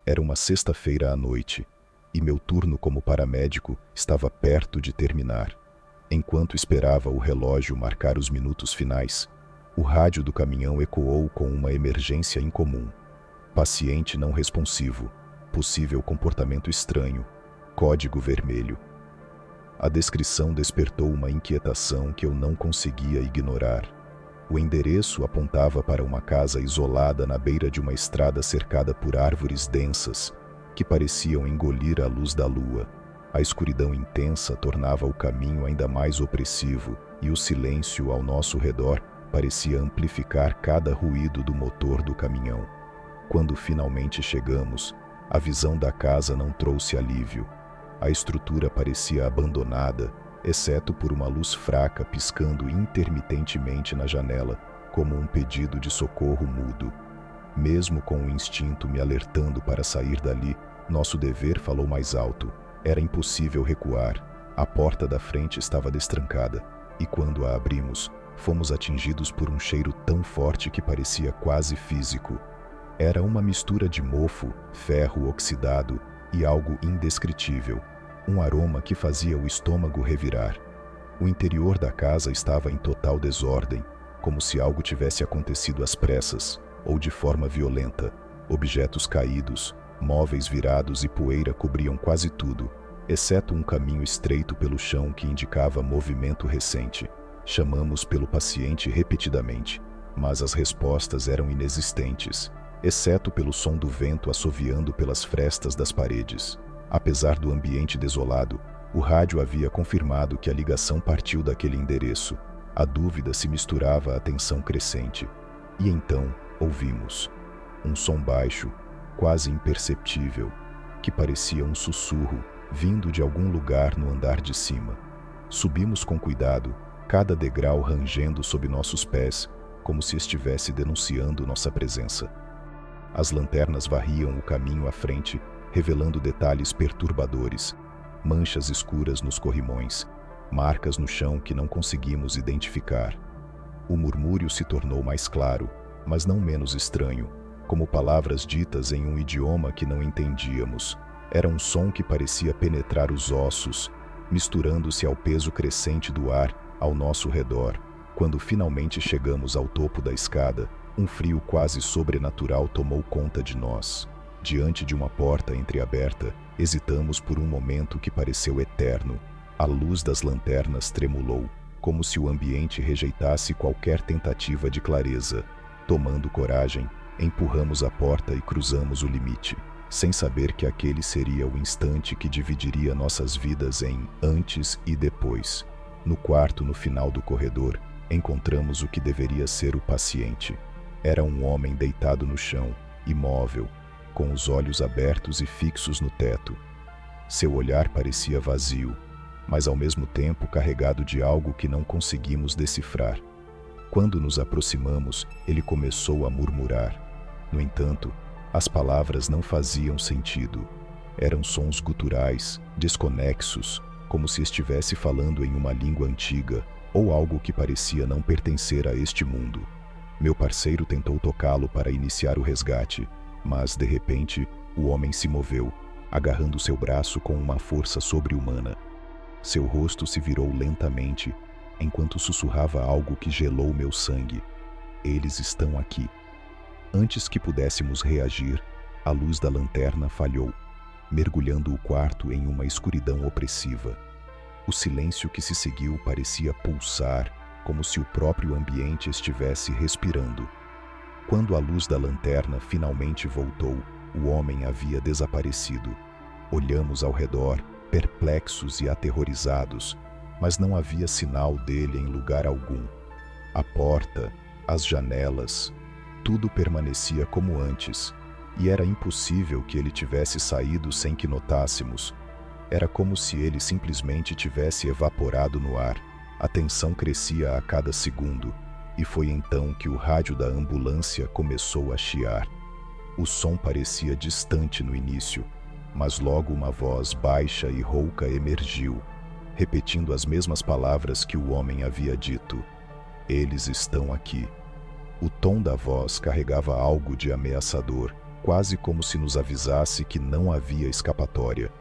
Era uma sexta-feira à noite, e meu turno como paramédico estava perto de terminar. Enquanto esperava o relógio marcar os minutos finais, o rádio do caminhão ecoou com uma emergência incomum. Paciente não responsivo, possível comportamento estranho, código vermelho. A descrição despertou uma inquietação que eu não conseguia ignorar. O endereço apontava para uma casa isolada na beira de uma estrada cercada por árvores densas, que pareciam engolir a luz da lua. A escuridão intensa tornava o caminho ainda mais opressivo e o silêncio ao nosso redor parecia amplificar cada ruído do motor do caminhão. Quando finalmente chegamos, a visão da casa não trouxe alívio. A estrutura parecia abandonada, exceto por uma luz fraca piscando intermitentemente na janela, como um pedido de socorro mudo. Mesmo com o instinto me alertando para sair dali, nosso dever falou mais alto. Era impossível recuar. A porta da frente estava destrancada, e quando a abrimos, fomos atingidos por um cheiro tão forte que parecia quase físico. Era uma mistura de mofo, ferro oxidado e algo indescritível, um aroma que fazia o estômago revirar. O interior da casa estava em total desordem, como se algo tivesse acontecido às pressas ou de forma violenta. Objetos caídos, móveis virados e poeira cobriam quase tudo, exceto um caminho estreito pelo chão que indicava movimento recente. Chamamos pelo paciente repetidamente, mas as respostas eram inexistentes, exceto pelo som do vento assoviando pelas frestas das paredes. Apesar do ambiente desolado, o rádio havia confirmado que a ligação partiu daquele endereço. A dúvida se misturava à tensão crescente. E então, ouvimos um som baixo, quase imperceptível, que parecia um sussurro vindo de algum lugar no andar de cima. Subimos com cuidado, cada degrau rangendo sob nossos pés, como se estivesse denunciando nossa presença. As lanternas varriam o caminho à frente, revelando detalhes perturbadores, manchas escuras nos corrimões, marcas no chão que não conseguimos identificar. O murmúrio se tornou mais claro, mas não menos estranho, como palavras ditas em um idioma que não entendíamos. Era um som que parecia penetrar os ossos, misturando-se ao peso crescente do ar ao nosso redor. Quando finalmente chegamos ao topo da escada, um frio quase sobrenatural tomou conta de nós. Diante de uma porta entreaberta, hesitamos por um momento que pareceu eterno. A luz das lanternas tremulou, como se o ambiente rejeitasse qualquer tentativa de clareza. Tomando coragem, empurramos a porta e cruzamos o limite, sem saber que aquele seria o instante que dividiria nossas vidas em antes e depois. No quarto, no final do corredor, encontramos o que deveria ser o paciente. Era um homem deitado no chão, imóvel, com os olhos abertos e fixos no teto. Seu olhar parecia vazio, mas ao mesmo tempo carregado de algo que não conseguimos decifrar. Quando nos aproximamos, ele começou a murmurar. No entanto, as palavras não faziam sentido. Eram sons guturais, desconexos, como se estivesse falando em uma língua antiga ou algo que parecia não pertencer a este mundo. Meu parceiro tentou tocá-lo para iniciar o resgate, mas, de repente, o homem se moveu, agarrando seu braço com uma força sobre-humana. Seu rosto se virou lentamente, enquanto sussurrava algo que gelou meu sangue. Eles estão aqui. Antes que pudéssemos reagir, a luz da lanterna falhou, mergulhando o quarto em uma escuridão opressiva. O silêncio que se seguiu parecia pulsar, como se o próprio ambiente estivesse respirando. Quando a luz da lanterna finalmente voltou, o homem havia desaparecido. Olhamos ao redor, perplexos e aterrorizados, mas não havia sinal dele em lugar algum. A porta, as janelas, tudo permanecia como antes, e era impossível que ele tivesse saído sem que notássemos. Era como se ele simplesmente tivesse evaporado no ar. A tensão crescia a cada segundo, e foi então que o rádio da ambulância começou a chiar. O som parecia distante no início, mas logo uma voz baixa e rouca emergiu, repetindo as mesmas palavras que o homem havia dito. Eles estão aqui. O tom da voz carregava algo de ameaçador, quase como se nos avisasse que não havia escapatória.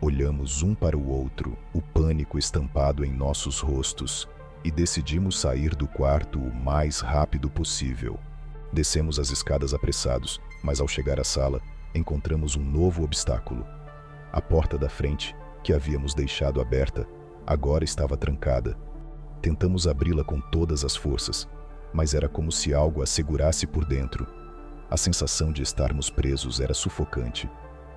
Olhamos um para o outro, o pânico estampado em nossos rostos, e decidimos sair do quarto o mais rápido possível. Descemos as escadas apressados, mas ao chegar à sala, encontramos um novo obstáculo. A porta da frente, que havíamos deixado aberta, agora estava trancada. Tentamos abri-la com todas as forças, mas era como se algo a segurasse por dentro. A sensação de estarmos presos era sufocante.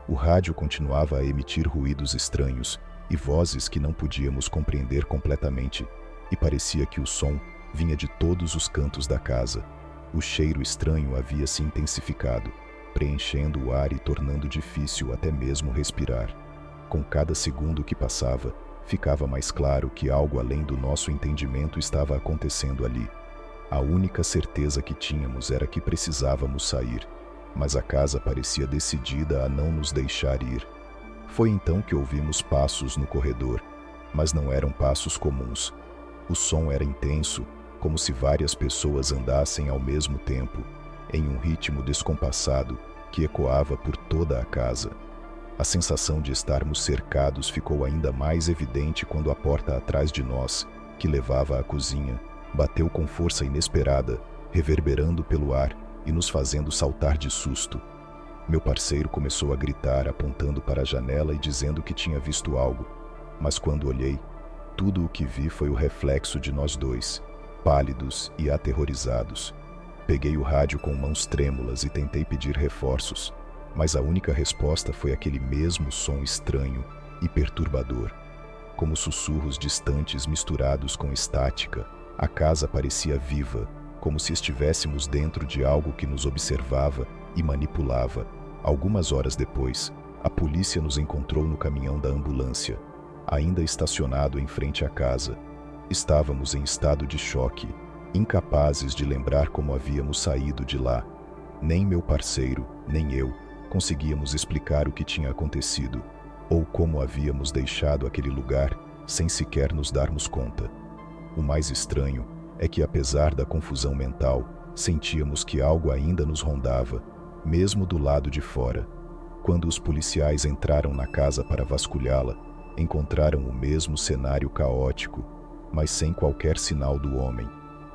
O rádio continuava a emitir ruídos estranhos e vozes que não podíamos compreender completamente, e parecia que o som vinha de todos os cantos da casa. O cheiro estranho havia se intensificado, preenchendo o ar e tornando difícil até mesmo respirar. Com cada segundo que passava, ficava mais claro que algo além do nosso entendimento estava acontecendo ali. A única certeza que tínhamos era que precisávamos sair, mas a casa parecia decidida a não nos deixar ir. Foi então que ouvimos passos no corredor, mas não eram passos comuns. O som era intenso, como se várias pessoas andassem ao mesmo tempo, em um ritmo descompassado que ecoava por toda a casa. A sensação de estarmos cercados ficou ainda mais evidente quando a porta atrás de nós, que levava à cozinha, bateu com força inesperada, reverberando pelo ar e nos fazendo saltar de susto. Meu parceiro começou a gritar, apontando para a janela e dizendo que tinha visto algo, mas quando olhei, tudo o que vi foi o reflexo de nós dois, pálidos e aterrorizados. Peguei o rádio com mãos trêmulas e tentei pedir reforços, mas a única resposta foi aquele mesmo som estranho e perturbador. Como sussurros distantes misturados com estática, a casa parecia viva, como se estivéssemos dentro de algo que nos observava e manipulava. Algumas horas depois, a polícia nos encontrou no caminhão da ambulância, ainda estacionado em frente à casa. Estávamos em estado de choque, incapazes de lembrar como havíamos saído de lá. Nem meu parceiro, nem eu, conseguíamos explicar o que tinha acontecido, ou como havíamos deixado aquele lugar sem sequer nos darmos conta. O mais estranho é que, apesar da confusão mental, sentíamos que algo ainda nos rondava, mesmo do lado de fora. Quando os policiais entraram na casa para vasculhá-la, encontraram o mesmo cenário caótico, mas sem qualquer sinal do homem,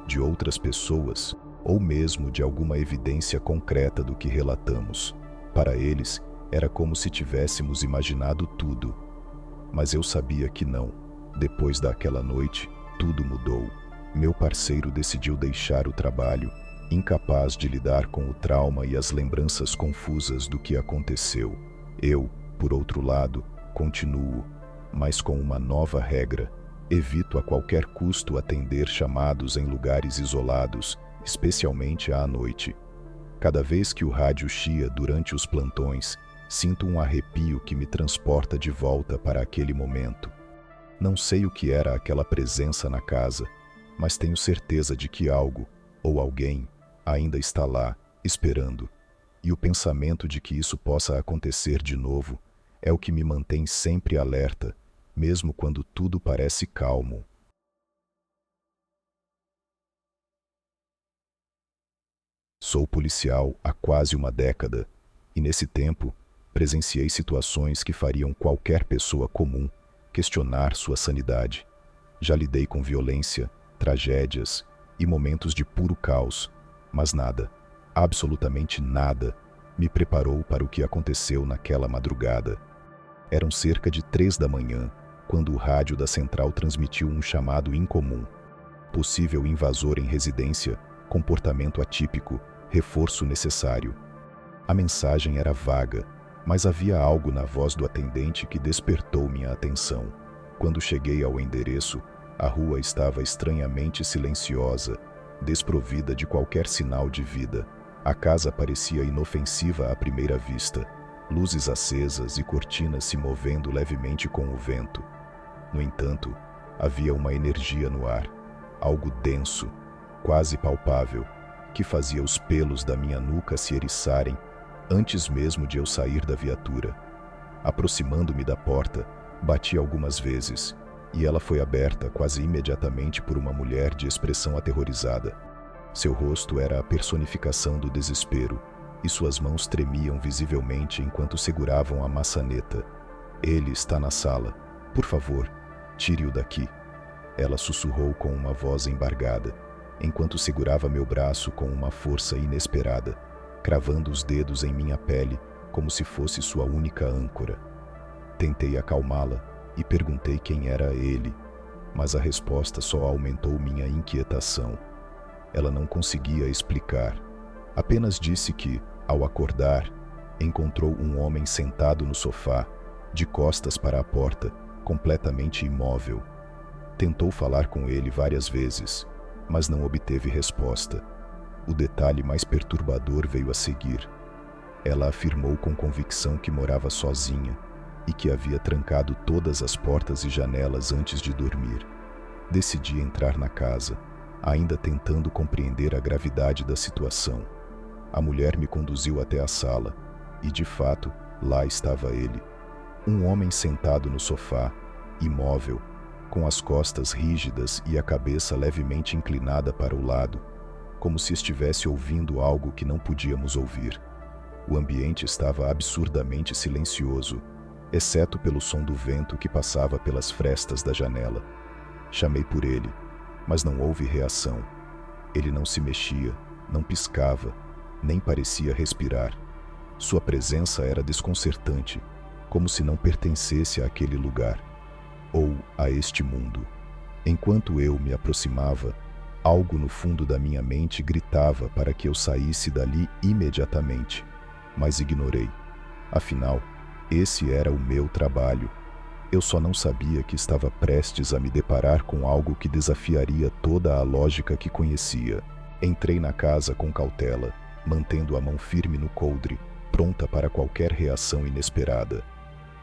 de outras pessoas, ou mesmo de alguma evidência concreta do que relatamos. Para eles, era como se tivéssemos imaginado tudo. Mas eu sabia que não. Depois daquela noite, tudo mudou. Meu parceiro decidiu deixar o trabalho, incapaz de lidar com o trauma e as lembranças confusas do que aconteceu. Eu, por outro lado, continuo, mas com uma nova regra. Evito a qualquer custo atender chamados em lugares isolados, especialmente à noite. Cada vez que o rádio chia durante os plantões, sinto um arrepio que me transporta de volta para aquele momento. Não sei o que era aquela presença na casa, mas tenho certeza de que algo, ou alguém, ainda está lá, esperando. E o pensamento de que isso possa acontecer de novo é o que me mantém sempre alerta, mesmo quando tudo parece calmo. Sou policial há quase uma década, e nesse tempo presenciei situações que fariam qualquer pessoa comum questionar sua sanidade. Já lidei com violência, tragédias e momentos de puro caos, mas nada, absolutamente nada, me preparou para o que aconteceu naquela madrugada. Eram cerca de 3 da manhã, quando o rádio da central transmitiu um chamado incomum. Possível invasor em residência, comportamento atípico, reforço necessário. A mensagem era vaga, mas havia algo na voz do atendente que despertou minha atenção. Quando cheguei ao endereço, a rua estava estranhamente silenciosa, desprovida de qualquer sinal de vida. A casa parecia inofensiva à primeira vista, luzes acesas e cortinas se movendo levemente com o vento. No entanto, havia uma energia no ar, algo denso, quase palpável, que fazia os pelos da minha nuca se eriçarem antes mesmo de eu sair da viatura. Aproximando-me da porta, bati algumas vezes, e ela foi aberta quase imediatamente por uma mulher de expressão aterrorizada. Seu rosto era a personificação do desespero, e suas mãos tremiam visivelmente enquanto seguravam a maçaneta. Ele está na sala. Por favor, tire-o daqui. Ela sussurrou com uma voz embargada, enquanto segurava meu braço com uma força inesperada, cravando os dedos em minha pele como se fosse sua única âncora. Tentei acalmá-la e perguntei quem era ele, mas a resposta só aumentou minha inquietação. Ela não conseguia explicar. Apenas disse que, ao acordar, encontrou um homem sentado no sofá, de costas para a porta, completamente imóvel. Tentou falar com ele várias vezes, mas não obteve resposta. O detalhe mais perturbador veio a seguir. Ela afirmou com convicção que morava sozinha e que havia trancado todas as portas e janelas antes de dormir. Decidi entrar na casa, ainda tentando compreender a gravidade da situação. A mulher me conduziu até a sala e, de fato, lá estava ele. Um homem sentado no sofá, imóvel, com as costas rígidas e a cabeça levemente inclinada para o lado, como se estivesse ouvindo algo que não podíamos ouvir. O ambiente estava absurdamente silencioso, exceto pelo som do vento que passava pelas frestas da janela. Chamei por ele, mas não houve reação. Ele não se mexia, não piscava, nem parecia respirar. Sua presença era desconcertante, como se não pertencesse àquele lugar, ou a este mundo. Enquanto eu me aproximava, algo no fundo da minha mente gritava para que eu saísse dali imediatamente, mas ignorei. Afinal, esse era o meu trabalho. Eu só não sabia que estava prestes a me deparar com algo que desafiaria toda a lógica que conhecia. Entrei na casa com cautela, mantendo a mão firme no coldre, pronta para qualquer reação inesperada.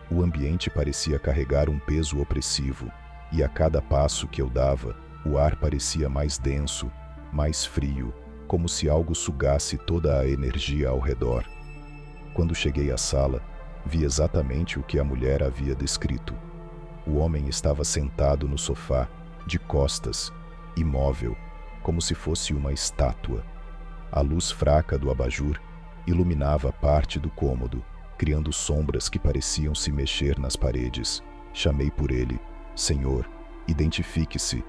O ambiente parecia carregar um peso opressivo, e a cada passo que eu dava, o ar parecia mais denso, mais frio, como se algo sugasse toda a energia ao redor. Quando cheguei à sala, vi exatamente o que a mulher havia descrito. O homem estava sentado no sofá, de costas, imóvel, como se fosse uma estátua. A luz fraca do abajur iluminava parte do cômodo, criando sombras que pareciam se mexer nas paredes. Chamei por ele. Senhor, identifique-se.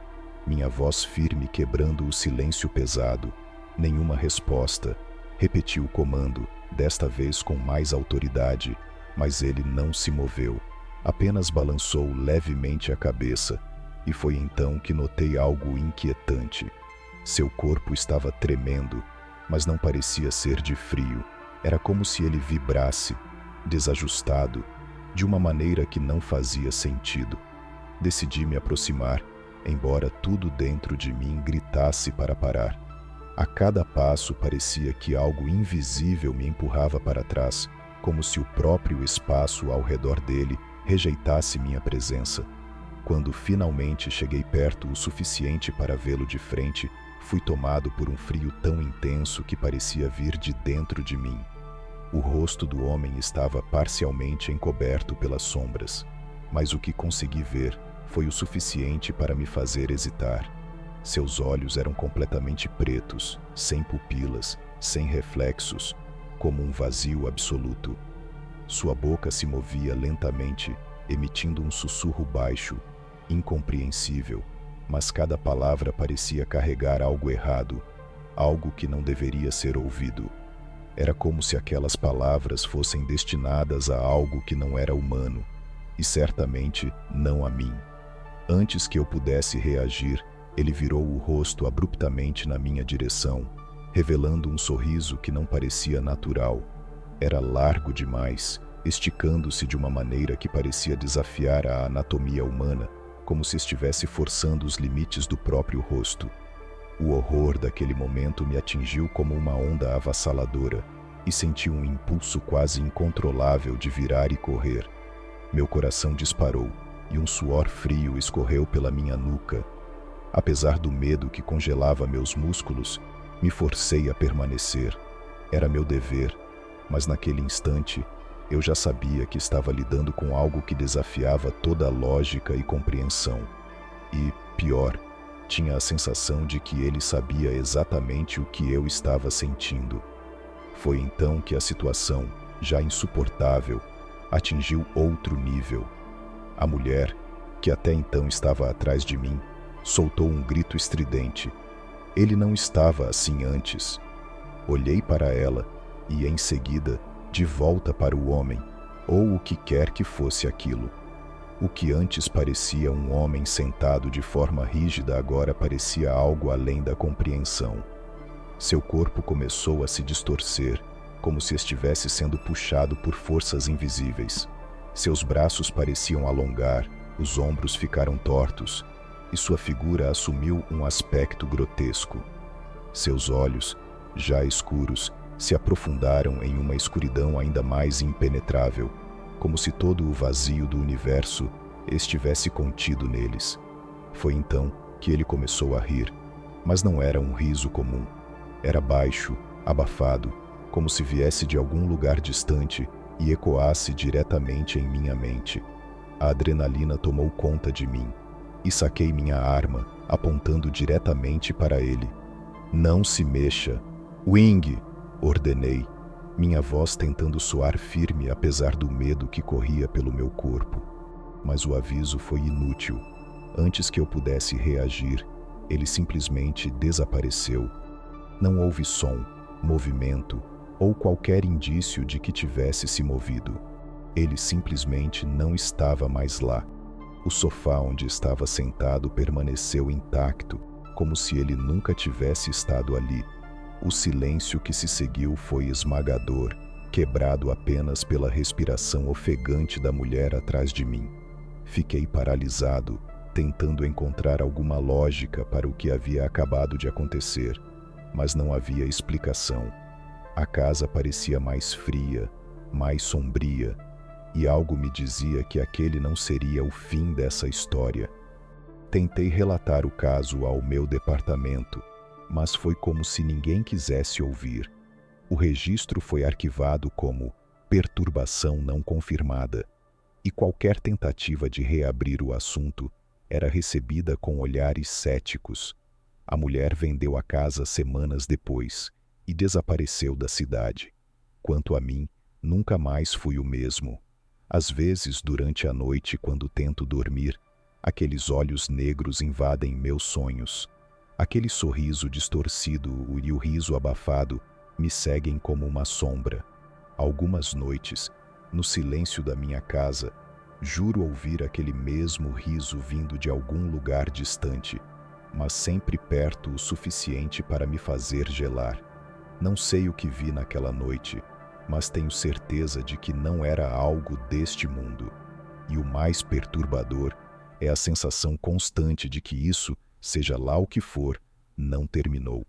Minha voz firme quebrando o silêncio pesado. Nenhuma resposta. Repeti o comando, desta vez com mais autoridade, mas ele não se moveu. Apenas balançou levemente a cabeça, e foi então que notei algo inquietante. Seu corpo estava tremendo, mas não parecia ser de frio. Era como se ele vibrasse, desajustado, de uma maneira que não fazia sentido. Decidi me aproximar, embora tudo dentro de mim gritasse para parar. A cada passo parecia que algo invisível me empurrava para trás, como se o próprio espaço ao redor dele rejeitasse minha presença. Quando finalmente cheguei perto o suficiente para vê-lo de frente, fui tomado por um frio tão intenso que parecia vir de dentro de mim. O rosto do homem estava parcialmente encoberto pelas sombras, mas o que consegui ver foi o suficiente para me fazer hesitar. Seus olhos eram completamente pretos, sem pupilas, sem reflexos, como um vazio absoluto. Sua boca se movia lentamente, emitindo um sussurro baixo, incompreensível, mas cada palavra parecia carregar algo errado, algo que não deveria ser ouvido. Era como se aquelas palavras fossem destinadas a algo que não era humano, e certamente não a mim. Antes que eu pudesse reagir, ele virou o rosto abruptamente na minha direção, revelando um sorriso que não parecia natural. Era largo demais, esticando-se de uma maneira que parecia desafiar a anatomia humana, como se estivesse forçando os limites do próprio rosto. O horror daquele momento me atingiu como uma onda avassaladora, e senti um impulso quase incontrolável de virar e correr. Meu coração disparou, e um suor frio escorreu pela minha nuca. Apesar do medo que congelava meus músculos, me forcei a permanecer. Era meu dever, mas naquele instante, eu já sabia que estava lidando com algo que desafiava toda a lógica e compreensão. E, pior, tinha a sensação de que ele sabia exatamente o que eu estava sentindo. Foi então que a situação, já insuportável, atingiu outro nível. A mulher, que até então estava atrás de mim, soltou um grito estridente. Ele não estava assim antes. Olhei para ela e, em seguida, de volta para o homem, ou o que quer que fosse aquilo. O que antes parecia um homem sentado de forma rígida agora parecia algo além da compreensão. Seu corpo começou a se distorcer, como se estivesse sendo puxado por forças invisíveis. Seus braços pareciam alongar, os ombros ficaram tortos, e sua figura assumiu um aspecto grotesco. Seus olhos, já escuros, se aprofundaram em uma escuridão ainda mais impenetrável, como se todo o vazio do universo estivesse contido neles. Foi então que ele começou a rir, mas não era um riso comum. Era baixo, abafado, como se viesse de algum lugar distante e ecoasse diretamente em minha mente. A adrenalina tomou conta de mim e saquei minha arma, apontando diretamente para ele. "Não se mexa! Wing!" ordenei, minha voz tentando soar firme apesar do medo que corria pelo meu corpo. Mas o aviso foi inútil. Antes que eu pudesse reagir, ele simplesmente desapareceu. Não houve som, movimento ou qualquer indício de que tivesse se movido. Ele simplesmente não estava mais lá. O sofá onde estava sentado permaneceu intacto, como se ele nunca tivesse estado ali. O silêncio que se seguiu foi esmagador, quebrado apenas pela respiração ofegante da mulher atrás de mim. Fiquei paralisado, tentando encontrar alguma lógica para o que havia acabado de acontecer, mas não havia explicação. A casa parecia mais fria, mais sombria, e algo me dizia que aquele não seria o fim dessa história. Tentei relatar o caso ao meu departamento, mas foi como se ninguém quisesse ouvir. O registro foi arquivado como perturbação não confirmada, e qualquer tentativa de reabrir o assunto era recebida com olhares céticos. A mulher vendeu a casa semanas depois e desapareceu da cidade. Quanto a mim, nunca mais fui o mesmo. Às vezes, durante a noite, quando tento dormir, aqueles olhos negros invadem meus sonhos. Aquele sorriso distorcido e o riso abafado me seguem como uma sombra. Algumas noites, no silêncio da minha casa, juro ouvir aquele mesmo riso vindo de algum lugar distante, mas sempre perto o suficiente para me fazer gelar. Não sei o que vi naquela noite, mas tenho certeza de que não era algo deste mundo. E o mais perturbador é a sensação constante de que isso, seja lá o que for, não terminou.